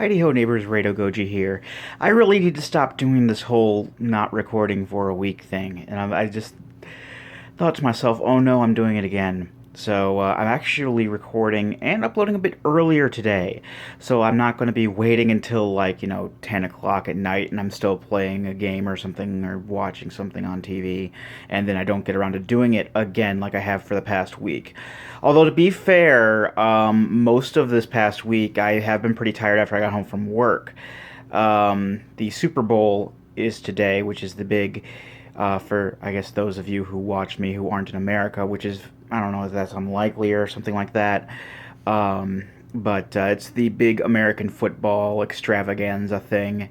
Heidi ho neighbors, Rado Goji here. I really need to stop doing this whole not recording for a week thing. And I just thought to myself, oh no, I'm doing it again. So I'm actually recording and uploading a bit earlier today. So I'm not going to be waiting until 10 o'clock at night and I'm still playing a game or something or watching something on TV. And then I don't get around to doing it again like I have for the past week. Although to be fair, most of this past week I have been pretty tired after I got home from work. The Super Bowl is today, which is the big for I guess those of you who watch me who aren't in America, which is I don't know if that's unlikely or something like that. But it's the big American football extravaganza thing,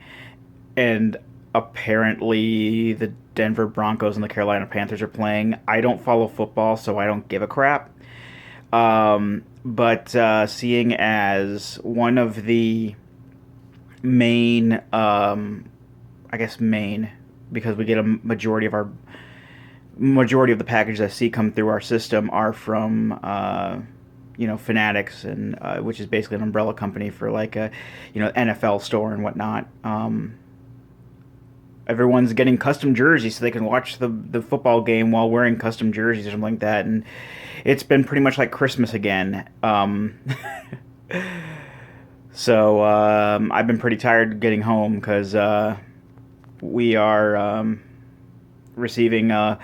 and apparently the Denver Broncos and the Carolina Panthers are playing. I don't follow football, so I don't give a crap. But seeing as one of the main, I guess main, because we get a majority of the packages I see come through our system are from Fanatics, and which is basically an umbrella company for like a NFL store and whatnot. Everyone's getting custom jerseys so they can watch the football game while wearing custom jerseys or something like that, and it's been pretty much like Christmas again. So I've been pretty tired getting home because we are receiving a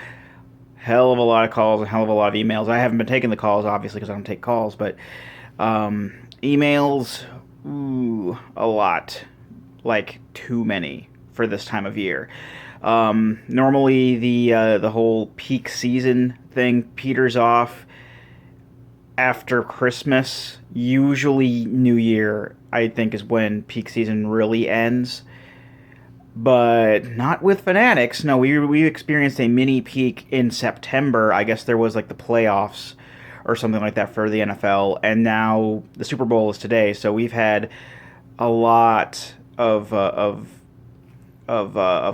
hell of a lot of calls, a hell of a lot of emails. I haven't been taking the calls, obviously, because I don't take calls, but emails, ooh, a lot. Like, too many for this time of year. Normally, the whole peak season thing peters off after Christmas. Usually New Year, I think, is when peak season really ends. But not with Fanatics. No, we experienced a mini peak in September. I guess there was like the playoffs or something like that for the NFL, and now the Super Bowl is today. So we've had a lot of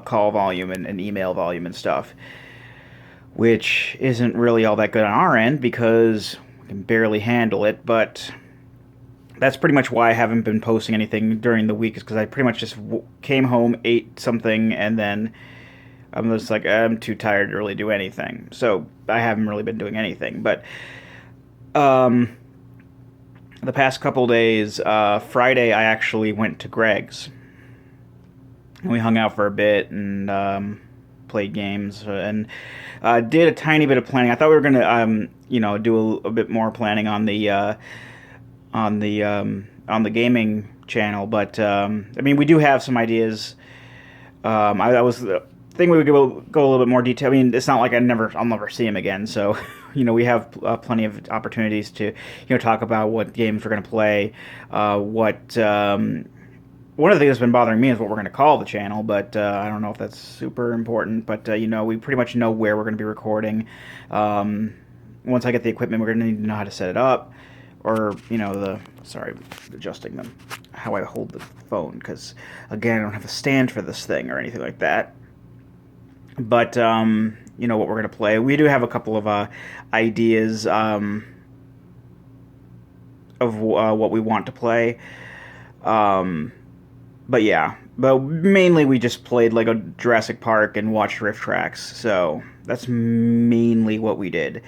call volume and email volume and stuff, which isn't really all that good on our end because we can barely handle it. But that's pretty much why I haven't been posting anything during the week, is because I pretty much just came home, ate something, and then I'm just like, I'm too tired to really do anything. So I haven't really been doing anything. But the past couple days, Friday I actually went to Greg's. We hung out for a bit and played games and did a tiny bit of planning. I thought we were gonna, do a bit more planning on the gaming channel, but I mean, we do have some ideas. I was thinking we would go a little bit more detail. I mean, it's not like I'll never see him again. So, we have plenty of opportunities to talk about what games we're going to play. One of the things that's been bothering me is what we're going to call the channel, but I don't know if that's super important. But we pretty much know where we're going to be recording. Once I get the equipment, we're going to need to know how to set it up. Or, adjusting them, how I hold the phone, because, again, I don't have a stand for this thing or anything like that. But, what we're going to play. We do have a couple of ideas of what we want to play. But, yeah. But mainly we just played Lego Jurassic Park and watched Rift Tracks, so that's mainly what we did.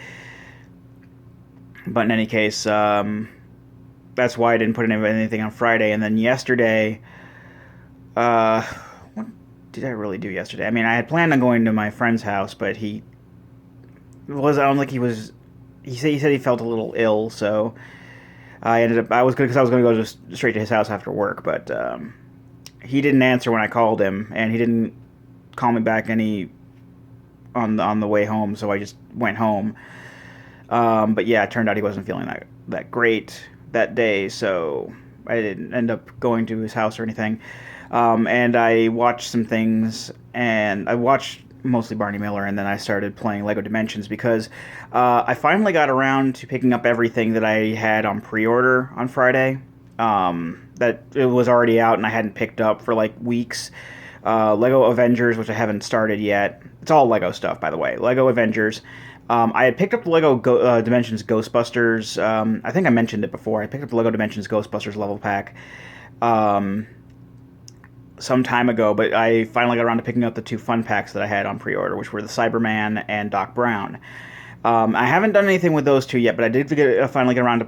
But in any case, that's why I didn't put anything on Friday. And then yesterday, what did I really do yesterday? I mean, I had planned on going to my friend's house, but he said he felt a little ill, so I was going to go just straight to his house after work, but he didn't answer when I called him, and he didn't call me back on the way home, so I just went home. But yeah, it turned out he wasn't feeling that great that day, so I didn't end up going to his house or anything. And I watched some things, and I watched mostly Barney Miller, and then I started playing Lego Dimensions because I finally got around to picking up everything that I had on pre-order on Friday. That it was already out and I hadn't picked up for like weeks. Lego Avengers, which I haven't started yet. It's all Lego stuff, by the way. Lego Avengers. I had picked up the Lego Dimensions Ghostbusters. I think I mentioned it before. I picked up the Lego Dimensions Ghostbusters level pack. some time ago, but I finally got around to picking up the 2 fun packs that I had on pre-order, which were the Cyberman and Doc Brown. I haven't done anything with those 2 yet, but I did finally get around to,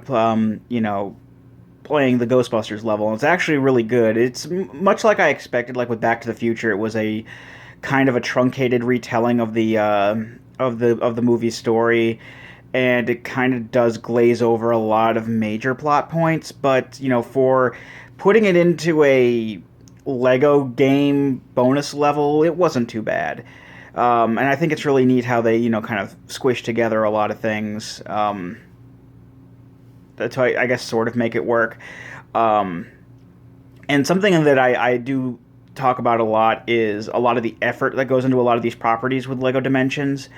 playing the Ghostbusters level, and it's actually really good. It's much like I expected. Like with Back to the Future, it was a kind of a truncated retelling of the movie story, and it kind of does glaze over a lot of major plot points. But for putting it into a Lego game bonus level, it wasn't too bad. And I think it's really neat how they kind of squish together a lot of things. To I guess sort of make it work. And something that I do talk about a lot is a lot of the effort that goes into a lot of these properties with Lego Dimensions.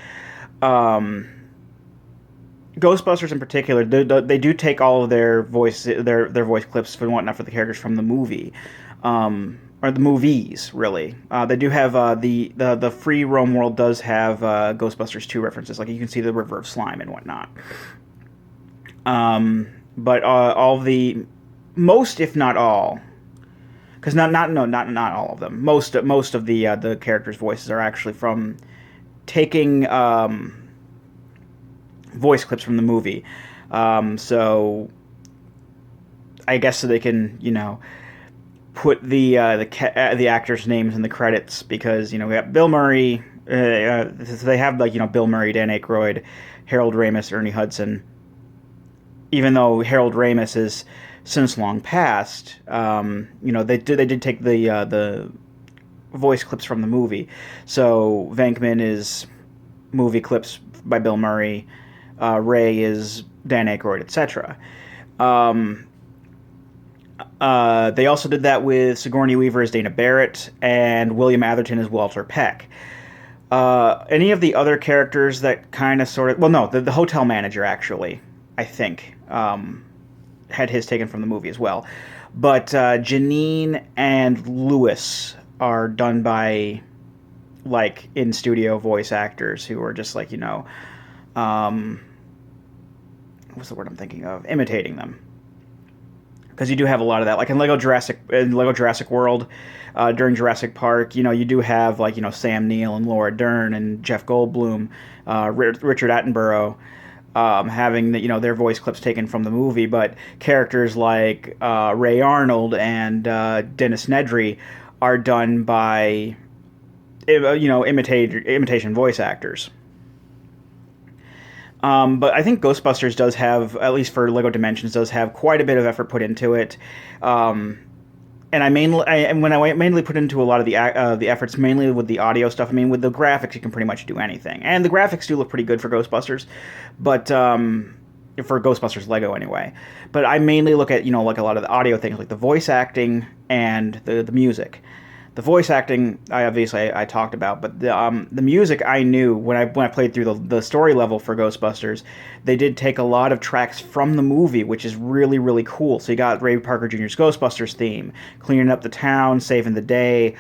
Ghostbusters in particular, they do take all of their voice clips and whatnot for the characters from the movie, or the movies really. They do have the free roam world does have Ghostbusters 2 references, like you can see the River of Slime and whatnot. But all the most, if not all, because not all of them. Most of the characters' voices are actually from taking voice clips from the movie. So I guess so they can put the actors' names in the credits, because we got Bill Murray. They have Bill Murray, Dan Aykroyd, Harold Ramis, Ernie Hudson. Even though Harold Ramis is since long passed, they did take the voice clips from the movie. So Venkman is movie clips by Bill Murray, Ray is Dan Aykroyd, etc. They also did that with Sigourney Weaver as Dana Barrett and William Atherton as Walter Peck. Any of the other characters that kind of sort of... Well, no, the hotel manager, actually, I think, had his taken from the movie as well. But Janine and Lewis are done by, in-studio voice actors who are just, what's the word I'm thinking of? Imitating them. Because you do have a lot of that. Like in Lego Jurassic World, during Jurassic Park, you do have, Sam Neill and Laura Dern and Jeff Goldblum, Richard Attenborough, having their voice clips taken from the movie, but characters like Ray Arnold and Dennis Nedry are done by imitation voice actors. But I think Ghostbusters does have, at least for Lego Dimensions, does have quite a bit of effort put into it. And I mainly put into a lot of the efforts, mainly with the audio stuff. I mean, with the graphics, you can pretty much do anything, and the graphics do look pretty good for Ghostbusters, but for Ghostbusters Lego anyway. But I mainly look at a lot of the audio things, like the voice acting and the music. The voice acting, I talked about, but the music I knew when I played through the story level for Ghostbusters. They did take a lot of tracks from the movie, which is really, really cool. So you got Ray Parker Jr.'s Ghostbusters theme, cleaning up the town, saving the day,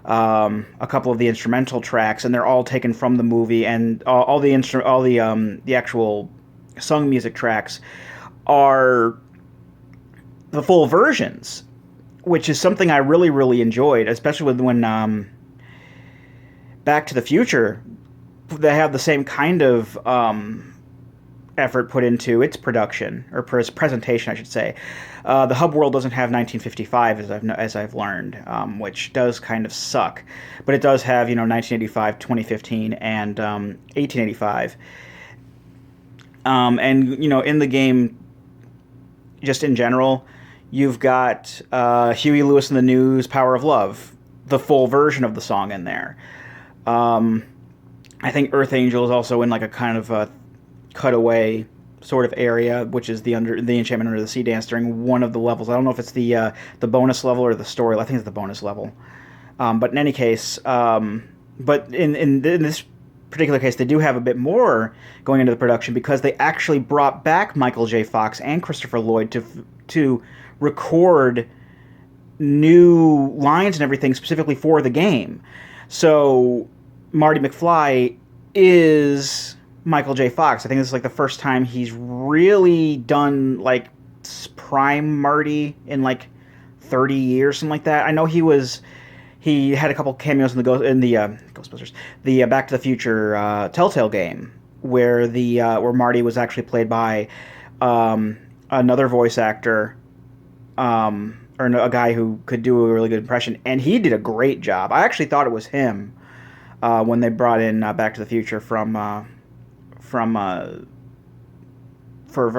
a couple of the instrumental tracks, and they're all taken from the movie, and all the actual sung music tracks are the full versions, which is something I really, really enjoyed, especially when Back to the Future, they have the same kind of effort put into its production, or presentation, I should say. The hub world doesn't have 1955, as I've learned, which does kind of suck. But it does have, 1985, 2015, and 1885. And, in the game, just in general, you've got Huey Lewis and the News' Power of Love, the full version of the song in there. I think Earth Angel is also in a kind of a cutaway sort of area, which is the Enchantment Under the Sea dance during one of the levels. I don't know if it's the bonus level or the story. I think it's the bonus level. But in any case, but in this particular case, they do have a bit more going into the production, because they actually brought back Michael J. Fox and Christopher Lloyd to record new lines and everything specifically for the game. So Marty McFly is Michael J. Fox. I think this is the first time he's really done prime Marty in 30 years, something like that. I know he had a couple cameos in the Ghostbusters, the Back to the Future Telltale game, where where Marty was actually played by another voice actor, or a guy who could do a really good impression, and he did a great job. I actually thought it was him when they brought in Back to the Future for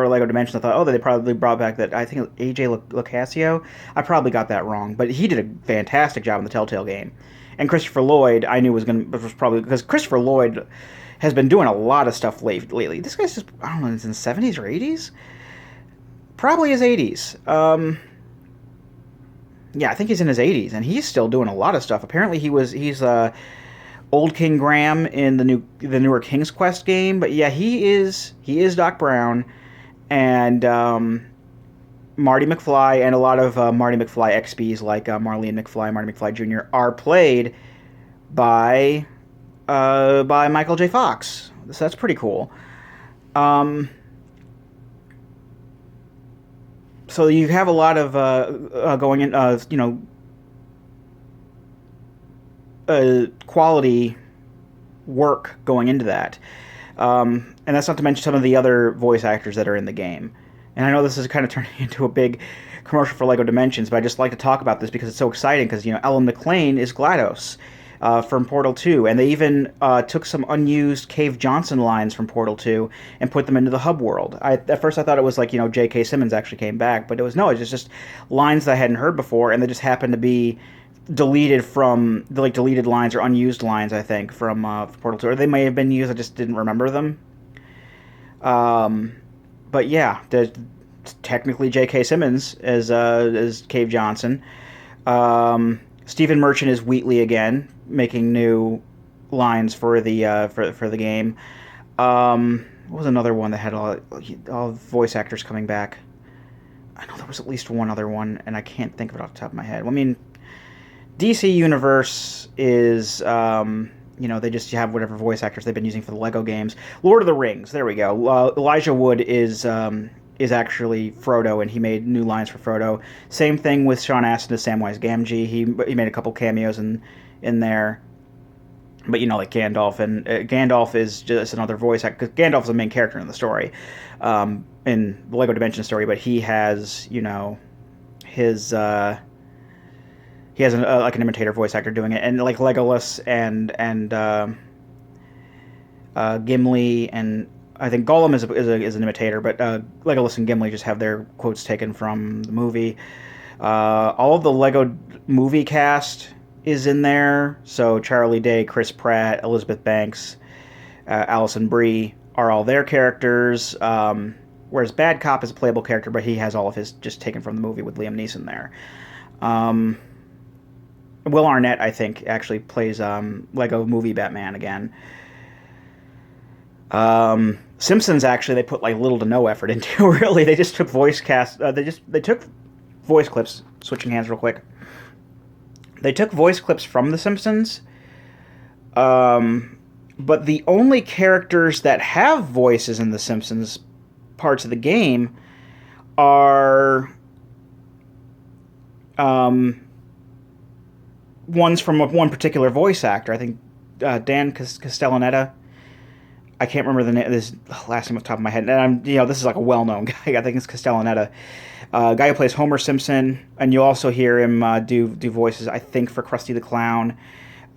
Lego Dimensions. I thought, oh, they probably brought back that, I think, AJ Locascio. I probably got that wrong, but he did a fantastic job in the Telltale game. And Christopher Lloyd, I knew was probably, because Christopher Lloyd has been doing a lot of stuff lately. This guy's just, I don't know, he's in the 70s or 80s? Probably his 80s. Yeah, I think he's in his 80s, and he's still doing a lot of stuff. Apparently he's old King Graham in the newer King's Quest game, but yeah, he is Doc Brown, and Marty McFly, and a lot of Marty McFly XBs like Marlene McFly, Marty McFly Jr. are played by Michael J. Fox. So that's pretty cool. So you have a lot of going in, quality work going into that. And that's not to mention some of the other voice actors that are in the game. And I know this is kind of turning into a big commercial for LEGO Dimensions, but I just like to talk about this because it's so exciting, because, Ellen McLean is GLaDOS from Portal 2, and they even took some unused Cave Johnson lines from Portal 2 and put them into the hub world. At first I thought it was like, J.K. Simmons actually came back, but it was just lines that I hadn't heard before, and they just happened to be deleted from the deleted lines or unused lines, I think, from Portal 2, or they may have been used, I just didn't remember them. But yeah, technically J.K. Simmons as Cave Johnson. Stephen Merchant is Wheatley again, making new lines for the game. What was another one that had all voice actors coming back? I know there was at least one other one, and I can't think of it off the top of my head. Well, I mean, DC Universe is, they just have whatever voice actors they've been using for the Lego games. Lord of the Rings, there we go. Elijah Wood is actually Frodo, and he made new lines for Frodo. Same thing with Sean Astin as Samwise Gamgee. He made a couple cameos in there. But, like Gandalf, and Gandalf is just another voice actor, because Gandalf is the main character in the story, in the LEGO Dimension story, but he has, his... he has like an imitator voice actor doing it, and like Legolas and Gimli, and I think Gollum is an imitator, but Legolas and Gimli just have their quotes taken from the movie. All of the Lego movie cast is in there, so Charlie Day, Chris Pratt, Elizabeth Banks, Alison Brie are all their characters. Whereas Bad Cop is a playable character, but he has all of his just taken from the movie with Liam Neeson there. Will Arnett, I think, actually plays Lego Movie Batman again. Simpsons, actually, they put little to no effort into. Really, they just took voice cast. They took voice clips. Switching hands real quick. They took voice clips from The Simpsons. But the only characters that have voices in The Simpsons parts of the game are ones from one particular voice actor. I think Dan Castellaneta. I can't remember the name. This last name off the top of my head. And this is like a well-known guy. I think it's Castellaneta, guy who plays Homer Simpson, and you'll also hear him do voices, I think, for Krusty the Clown.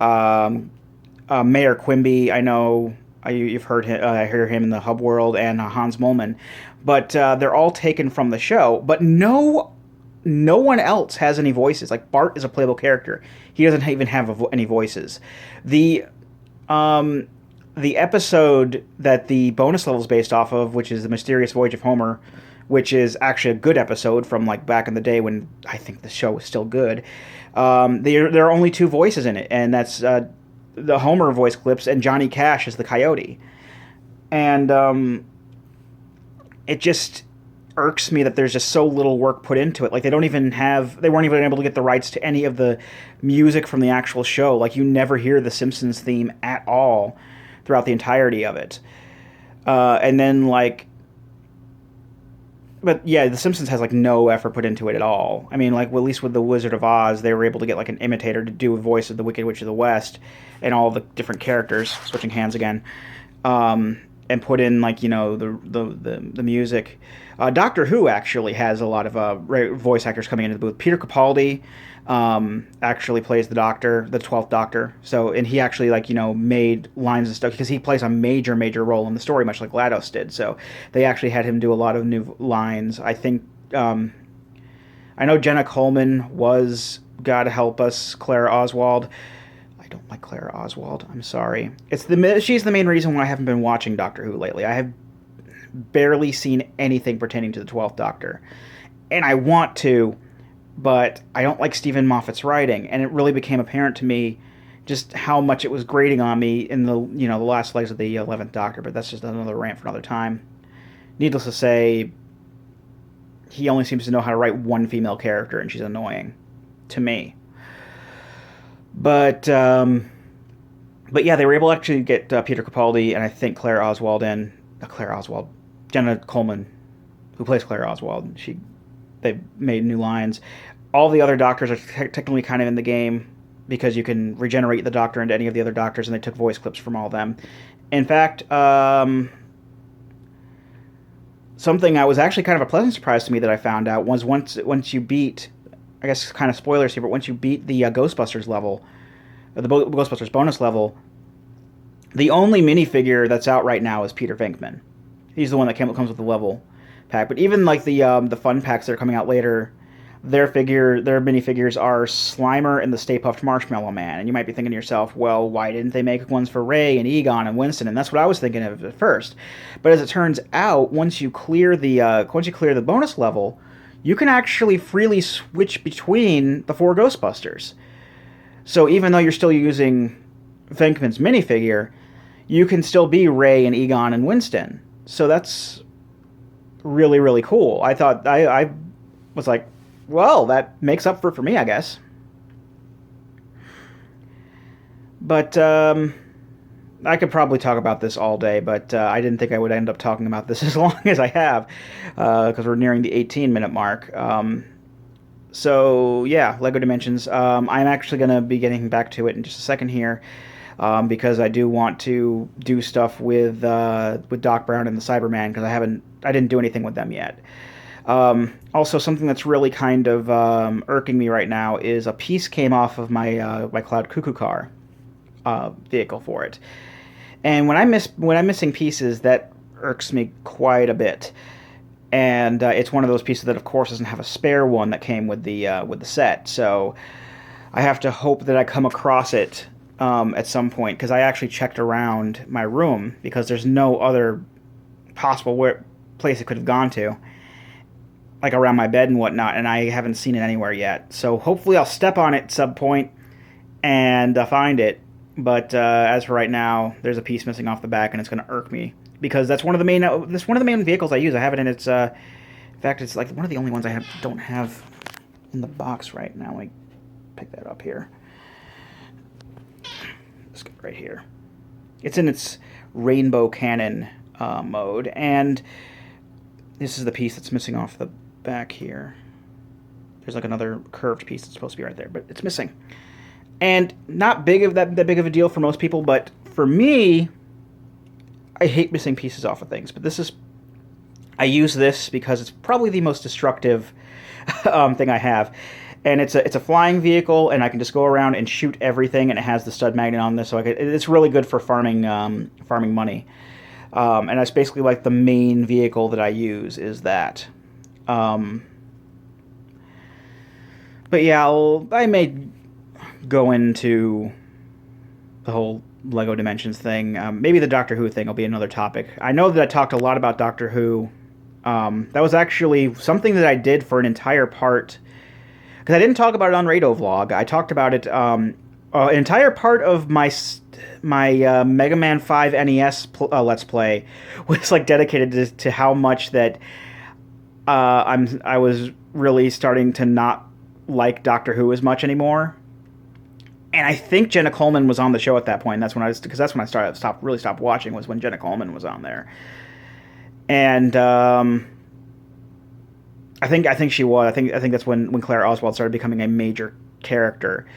Mayor Quimby, I know you've heard him. I hear him in the Hub World, and Hans Moleman, but they're all taken from the show. But no one else has any voices. Like Bart is a playable character. He doesn't even have any voices. The episode that the bonus level is based off of, which is The Mysterious Voyage of Homer, which is actually a good episode from back in the day when I think the show was still good. There are only two voices in it, and that's the Homer voice clips and Johnny Cash as the coyote. And it just irks me that there's just so little work put into it. They weren't even able to get the rights to any of the music from the actual show. You never hear the Simpsons theme at all throughout the entirety of it. And then But yeah, The Simpsons has like no effort put into it at all. I mean, like at least with the Wizard of Oz, they were able to get like an imitator to do a voice of the Wicked Witch of the West, and all the different characters switching hands again, and put in like the music. Doctor Who actually has a lot of voice actors coming into the booth. Peter Capaldi actually plays the Doctor, the 12th Doctor. So, and he actually made lines and stuff because he plays a major role in the story, much like GLaDOS did. So they actually had him do a lot of new lines. I think I know Jenna Coleman was God Help Us Clara Oswald. I don't like Clara Oswald. I'm sorry. She's the main reason why I haven't been watching Doctor Who lately. I have barely seen anything pertaining to the 12th Doctor, and I want to, but I don't like Stephen Moffat's writing, and it really became apparent to me just how much it was grating on me in the the last legs of the 11th Doctor. But that's just another rant for another time. Needless to say, he only seems to know how to write one female character, and she's annoying to me. But yeah, they were able to actually get Peter Capaldi and I think Jenna Coleman, who plays Claire Oswald. They made new lines. All the other Doctors are technically kind of in the game because you can regenerate the Doctor into any of the other Doctors, and they took voice clips from all of them. In fact, something that was actually kind of a pleasant surprise to me that I found out was once you beat, I guess kind of spoilers here, but once you beat the Ghostbusters level, the Ghostbusters bonus level, the only minifigure that's out right now is Peter Venkman. He's the one that comes with the level pack. But even like the fun packs that are coming out later, their minifigures are Slimer and the Stay Puft Marshmallow Man. And you might be thinking to yourself, well, why didn't they make ones for Ray and Egon and Winston? And that's what I was thinking of at first. But as it turns out, once you clear the bonus level, you can actually freely switch between the 4 Ghostbusters. So even though you're still using Venkman's minifigure, you can still be Ray and Egon and Winston. So that's really, really cool. I thought, I was like, well, that makes up for me, I guess. But I could probably talk about this all day, but I didn't think I would end up talking about this as long as I have, because we're nearing the 18-minute mark. So, yeah, LEGO Dimensions. I'm actually going to be getting back to it in just a second here. Because I do want to do stuff with Doc Brown and the Cyberman, because I didn't do anything with them yet. Also, something that's really kind of irking me right now is a piece came off of my Cloud Cuckoo car vehicle for it, and when I'm missing pieces, that irks me quite a bit. And it's one of those pieces that, of course, doesn't have a spare one that came with the set, so I have to hope that I come across it at some point, because I actually checked around my room because there's no other possible place it could have gone to, like around my bed and whatnot, and I haven't seen it anywhere yet. So hopefully I'll step on it at some point and find it. But as for right now, there's a piece missing off the back, and it's going to irk me because that's one of the main vehicles I use. I have it in its. In fact, it's like one of the only ones I don't have in the box right now. Let me pick that up here. Right here. It's in its rainbow cannon mode, and this is the piece that's missing off the back here. There's like another curved piece that's supposed to be right there, but it's missing. And not that big of a deal for most people, but for me, I hate missing pieces off of things. But I use this because it's probably the most destructive thing I have. And it's a flying vehicle, and I can just go around and shoot everything, and it has the stud magnet on this, so it's really good for farming money. And that's basically like the main vehicle that I use is that. But yeah, I may go into the whole LEGO Dimensions thing. Maybe the Doctor Who thing will be another topic. I know that I talked a lot about Doctor Who. That was actually something that I did for an entire part. Because I didn't talk about it on RadoVlog. I talked about it. An entire part of my Mega Man 5 NES Let's Play was like dedicated to how much that I was really starting to not like Doctor Who as much anymore. And I think Jenna Coleman was on the show at that point. And that's when I stopped watching, was when Jenna Coleman was on there. And I think she was. I think that's when Claire Oswald started becoming a major character,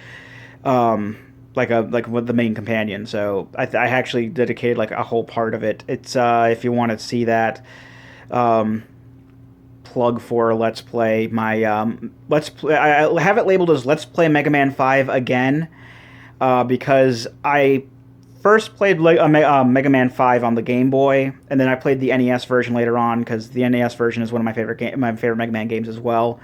like with the main companion. So I actually dedicated like a whole part of it. It's if you want to see that, um, plug for Let's Play. My Let's Play. I have it labeled as Let's Play Mega Man 5 again, because I first played Mega Man 5 on the Game Boy, and then I played the NES version later on because the NES version is one of my favorite Mega Man games as well.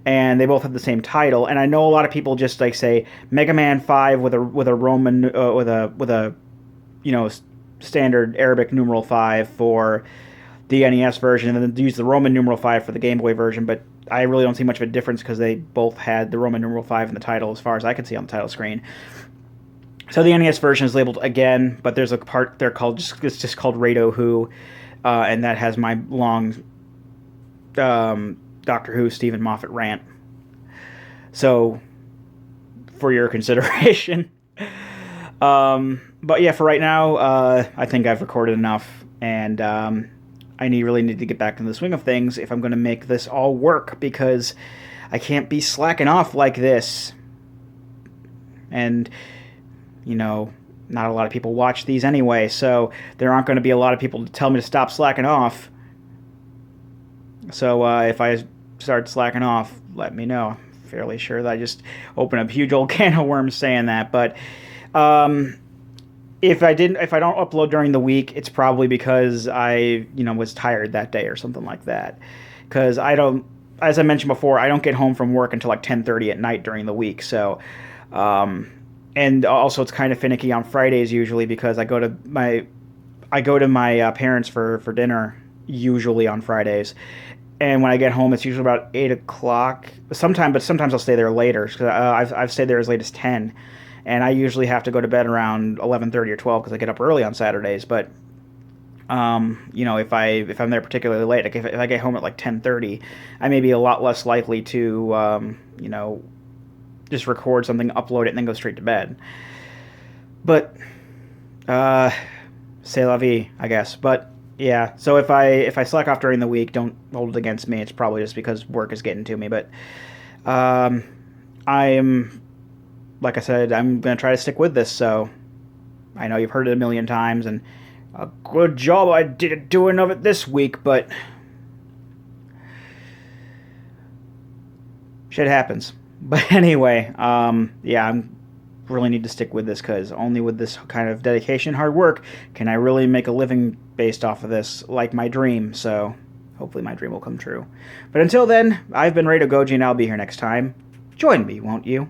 And they both have the same title. And I know a lot of people just like say Mega Man 5 with a Roman with a standard Arabic numeral 5 for the NES version, and then use the Roman numeral 5 for the Game Boy version. But I really don't see much of a difference because they both had the Roman numeral 5 in the title, as far as I could see on the title screen. So the NES version is labeled again, but there's a part there it's just called Rado Who, and that has my long Doctor Who Stephen Moffat rant. So for your consideration. But yeah, for right now, I think I've recorded enough, and I really need to get back into the swing of things if I'm going to make this all work, because I can't be slacking off like this. And not a lot of people watch these anyway, so there aren't going to be a lot of people to tell me to stop slacking off. So if I start slacking off, let me know. I'm fairly sure that I just opened a huge old can of worms saying that. But if I don't upload during the week, it's probably because I was tired that day or something like that. Because as I mentioned before, I don't get home from work until like 10:30 at night during the week. So. And also, it's kind of finicky on Fridays usually because I go to my parents for dinner usually on Fridays, and when I get home, it's usually about 8 o'clock. Sometimes I'll stay there later because I've stayed there as late as 10, and I usually have to go to bed around 11:30 or 12 because I get up early on Saturdays. But if I'm there particularly late, like if I get home at like 10:30, I may be a lot less likely to just record something, upload it, and then go straight to bed. But c'est la vie, I guess. But yeah, so if I slack off during the week, don't hold it against me. It's probably just because work is getting to me. But I am, like I said, I'm gonna try to stick with this. So I know you've heard it a million times, and a good job I did doing of it this week, but shit happens. But anyway, yeah, I really need to stick with this, because only with this kind of dedication and hard work can I really make a living based off of this, like my dream. So hopefully my dream will come true. But until then, I've been Rado Goji, and I'll be here next time. Join me, won't you?